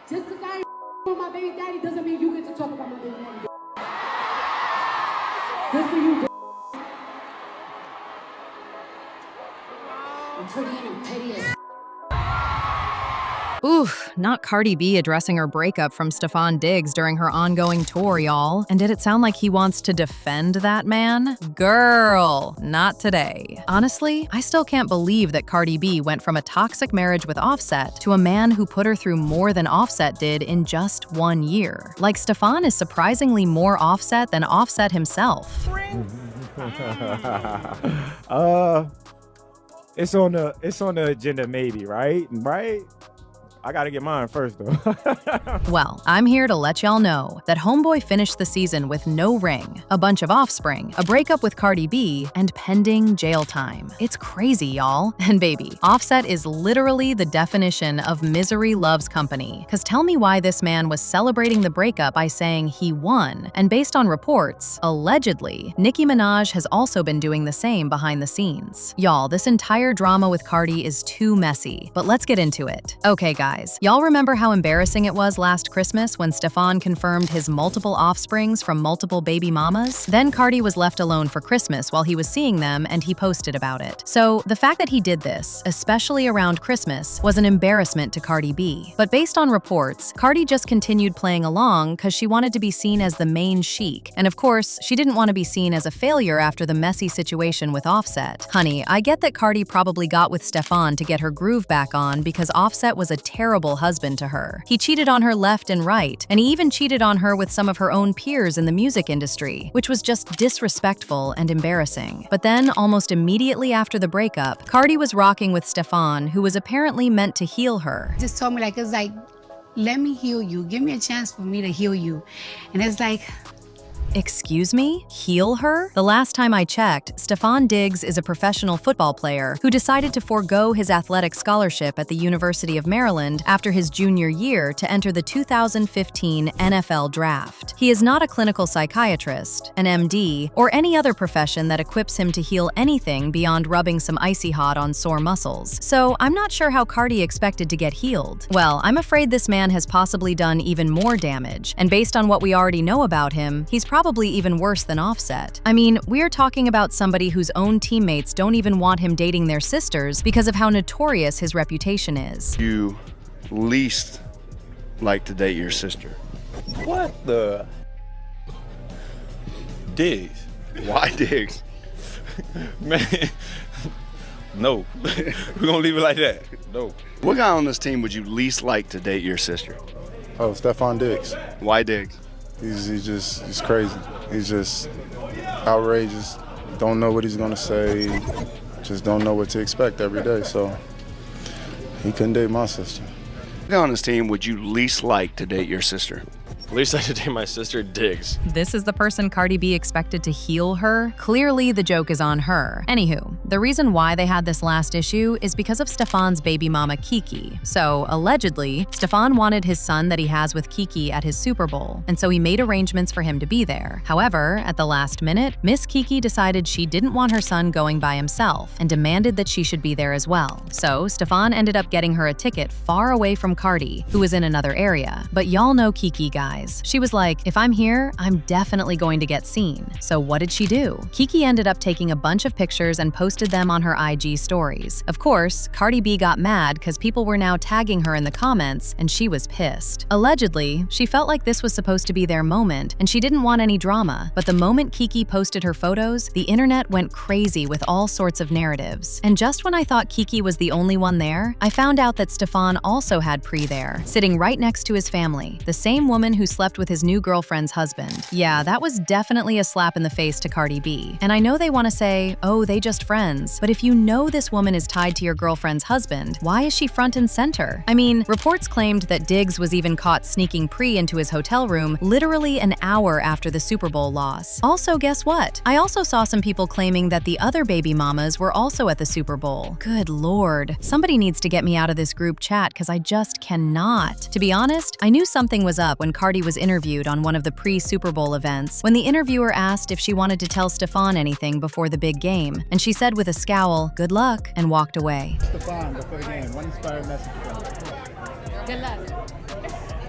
Just because I ain't with my baby daddy doesn't mean you get to talk about my baby daddy. Good for you. I'm pretty and I'm petty as Oof, not Cardi B addressing her breakup from Stefon Diggs during her ongoing tour, y'all. And did it sound like he wants to defend that man? Girl, not today. Honestly, I still can't believe that Cardi B went from a toxic marriage with Offset to a man who put her through more than Offset did in just 1 year. Like, Stefon is surprisingly more Offset than Offset himself. It's on the agenda maybe, right? I gotta get mine first, though. Well, I'm here to let y'all know that Homeboy finished the season with no ring, a bunch of offspring, a breakup with Cardi B, and pending jail time. It's crazy, y'all. And baby, Offset is literally the definition of misery loves company. Cause tell me why this man was celebrating the breakup by saying he won. And based on reports, allegedly, Nicki Minaj has also been doing the same behind the scenes. Y'all, this entire drama with Cardi is too messy, but let's get into it. Okay, guys. Y'all remember how embarrassing it was last Christmas when Stefon confirmed his multiple offsprings from multiple baby mamas? Then Cardi was left alone for Christmas while he was seeing them, and he posted about it. So the fact that he did this, especially around Christmas, was an embarrassment to Cardi B. But based on reports, Cardi just continued playing along because she wanted to be seen as the main chic. And of course, she didn't want to be seen as a failure after the messy situation with Offset. Honey, I get that Cardi probably got with Stefon to get her groove back on because Offset was a terrible husband to her. He cheated on her left and right, and he even cheated on her with some of her own peers in the music industry, which was just disrespectful and embarrassing. But then, almost immediately after the breakup, Cardi was rocking with Stefon, who was apparently meant to heal her. just told me it's like, let me heal you. Give me a chance for me to heal you. And it's like, Excuse me? Heal her? The last time I checked, Stefan Diggs is a professional football player who decided to forego his athletic scholarship at the University of Maryland after his junior year to enter the 2015 NFL Draft. He is not a clinical psychiatrist, an MD, or any other profession that equips him to heal anything beyond rubbing some icy hot on sore muscles. So I'm not sure how Cardi expected to get healed. Well, I'm afraid this man has possibly done even more damage, and based on what we already know about him, he's probably even worse than Offset. I mean, we're talking about somebody whose own teammates don't even want him dating their sisters because of how notorious his reputation is. You least like to date your sister? What the? Diggs. Why Diggs? Man, no. We're gonna leave it like that. No. What guy on this team would you least like to date your sister? Oh, Stefon Diggs. Why Diggs? He's crazy. He's just outrageous. Don't know what he's gonna say. Just don't know what to expect every day. So he couldn't date my sister. What guy on this team would you least like to date your sister? Least I had to date my sister, Diggs. This is the person Cardi B expected to heal her? Clearly, the joke is on her. Anywho, the reason why they had this last issue is because of Stefon's baby mama, Kiki. So, allegedly, Stefon wanted his son that he has with Kiki at his Super Bowl, and so he made arrangements for him to be there. However, at the last minute, Miss Kiki decided she didn't want her son going by himself and demanded that she should be there as well. So, Stefon ended up getting her a ticket far away from Cardi, who was in another area. But y'all know Kiki, guys. She was like, if I'm here, I'm definitely going to get seen. So what did she do? Kiki ended up taking a bunch of pictures and posted them on her IG stories. Of course, Cardi B got mad because people were now tagging her in the comments, and she was pissed. Allegedly, she felt like this was supposed to be their moment, and she didn't want any drama. But the moment Kiki posted her photos, the internet went crazy with all sorts of narratives. And just when I thought Kiki was the only one there, I found out that Stefon also had Pri there, sitting right next to his family, the same woman who slept with his new girlfriend's husband. Yeah, that was definitely a slap in the face to Cardi B. And I know they want to say, oh, they just friends. But if you know this woman is tied to your girlfriend's husband, why is she front and center? I mean, reports claimed that Diggs was even caught sneaking Pri into his hotel room literally an hour after the Super Bowl loss. Also, guess what? I also saw some people claiming that the other baby mamas were also at the Super Bowl. Good lord. Somebody needs to get me out of this group chat because I just cannot. To be honest, I knew something was up when Cardi was interviewed on one of the pre-Super Bowl events when the interviewer asked if she wanted to tell Stefon anything before the big game, and she said with a scowl, "Good luck," and walked away. Stefon, before the game, one inspired message from you. good luck.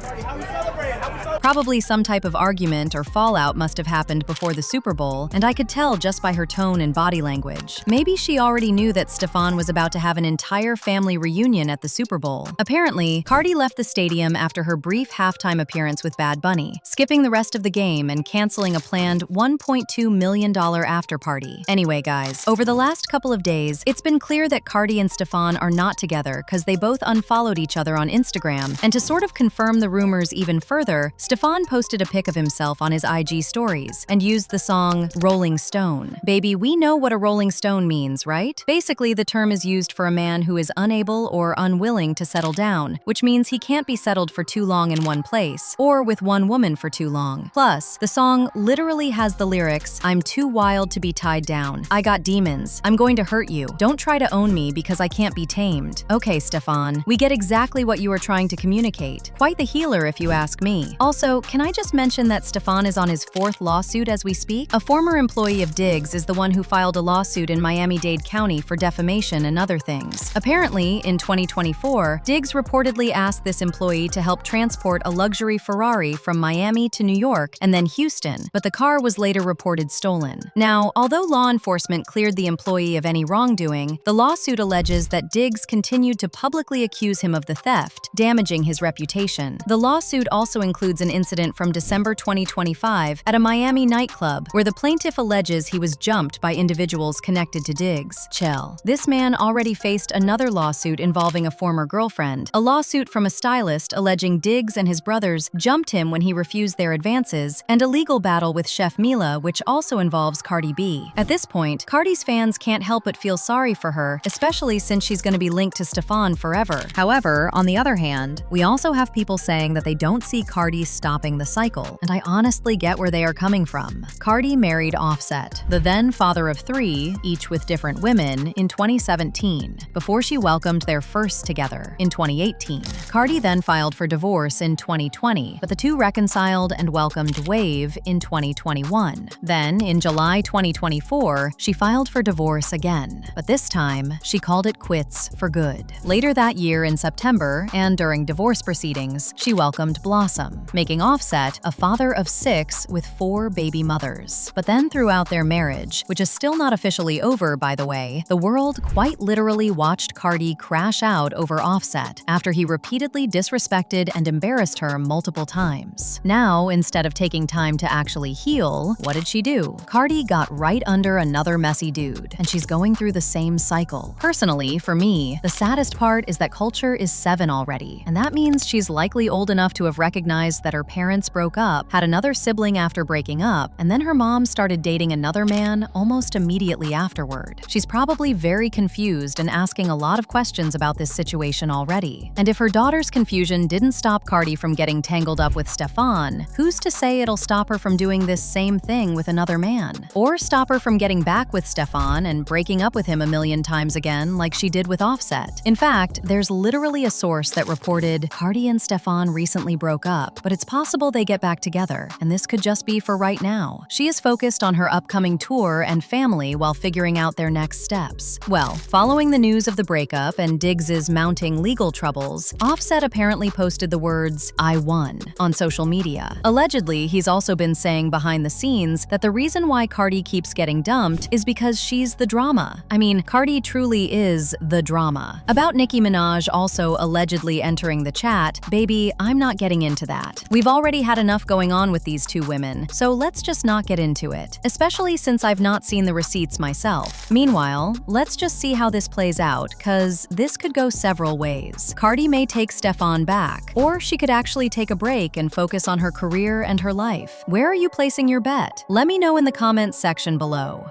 Probably some type of argument or fallout must have happened before the Super Bowl, and I could tell just by her tone and body language. Maybe she already knew that Stefon was about to have an entire family reunion at the Super Bowl. Apparently, Cardi left the stadium after her brief halftime appearance with Bad Bunny, skipping the rest of the game and canceling a planned $1.2 million after-party. Anyway, guys, over the last couple of days, it's been clear that Cardi and Stefon are not together because they both unfollowed each other on Instagram, and to sort of confirm the rumors even further, Stefon posted a pic of himself on his IG stories and used the song Rolling Stone. Baby, we know what a rolling stone means, right? Basically, the term is used for a man who is unable or unwilling to settle down, which means he can't be settled for too long in one place, or with one woman for too long. Plus, the song literally has the lyrics, "I'm too wild to be tied down. I got demons. I'm going to hurt you. Don't try to own me because I can't be tamed." Okay, Stefon, we get exactly what you are trying to communicate. Quite the healer, if you ask me. Also, can I just mention that Stefon is on his 4th lawsuit as we speak? A former employee of Diggs is the one who filed a lawsuit in Miami-Dade County for defamation and other things. Apparently, in 2024, Diggs reportedly asked this employee to help transport a luxury Ferrari from Miami to New York and then Houston, but the car was later reported stolen. Now, although law enforcement cleared the employee of any wrongdoing, the lawsuit alleges that Diggs continued to publicly accuse him of the theft, damaging his reputation. The lawsuit also includes an incident from December 2025 at a Miami nightclub where the plaintiff alleges he was jumped by individuals connected to Diggs. Chill. This man already faced another lawsuit involving a former girlfriend, a lawsuit from a stylist alleging Diggs and his brothers jumped him when he refused their advances, and a legal battle with Chef Mila, which also involves Cardi B. At this point, Cardi's fans can't help but feel sorry for her, especially since she's going to be linked to Stefon forever. However, on the other hand, we also have people saying that they don't see Cardi stopping the cycle, and I honestly get where they are coming from. Cardi married Offset, the then father of 3, each with different women, in 2017, before she welcomed their first together in 2018. Cardi then filed for divorce in 2020, but the two reconciled and welcomed Wave in 2021. Then, in July 2024, she filed for divorce again, but this time, she called it quits for good. Later that year in September, and during divorce proceedings, she welcomed Blossom, making Offset a father of 6 with 4 baby mothers. But then throughout their marriage, which is still not officially over by the way, the world quite literally watched Cardi crash out over Offset after he repeatedly disrespected and embarrassed her multiple times. Now, instead of taking time to actually heal, what did she do? Cardi got right under another messy dude, and she's going through the same cycle. Personally, for me, the saddest part is that Culture is 7 already, and that means she's likely old enough to have recognized that her parents broke up, had another sibling after breaking up, and then her mom started dating another man almost immediately afterward. She's probably very confused and asking a lot of questions about this situation already. And if her daughter's confusion didn't stop Cardi from getting tangled up with Stefon, who's to say it'll stop her from doing this same thing with another man? Or stop her from getting back with Stefon and breaking up with him a million times again like she did with Offset? In fact, there's literally a source that reported Cardi and Stefon recently broke up, but it's possible they get back together, and this could just be for right now. She is focused on her upcoming tour and family while figuring out their next steps. Well, following the news of the breakup and Diggs' mounting legal troubles, Offset apparently posted the words, "I won," on social media. Allegedly, he's also been saying behind the scenes that the reason why Cardi keeps getting dumped is because she's the drama. I mean, Cardi truly is the drama. About Nicki Minaj also allegedly entering the chat, baby, I'm not getting into that. We've already had enough going on with these two women, so let's just not get into it, especially since I've not seen the receipts myself. Meanwhile, let's just see how this plays out, cause this could go several ways. Cardi may take Stefon back, or she could actually take a break and focus on her career and her life. Where are you placing your bet? Let me know in the comments section below.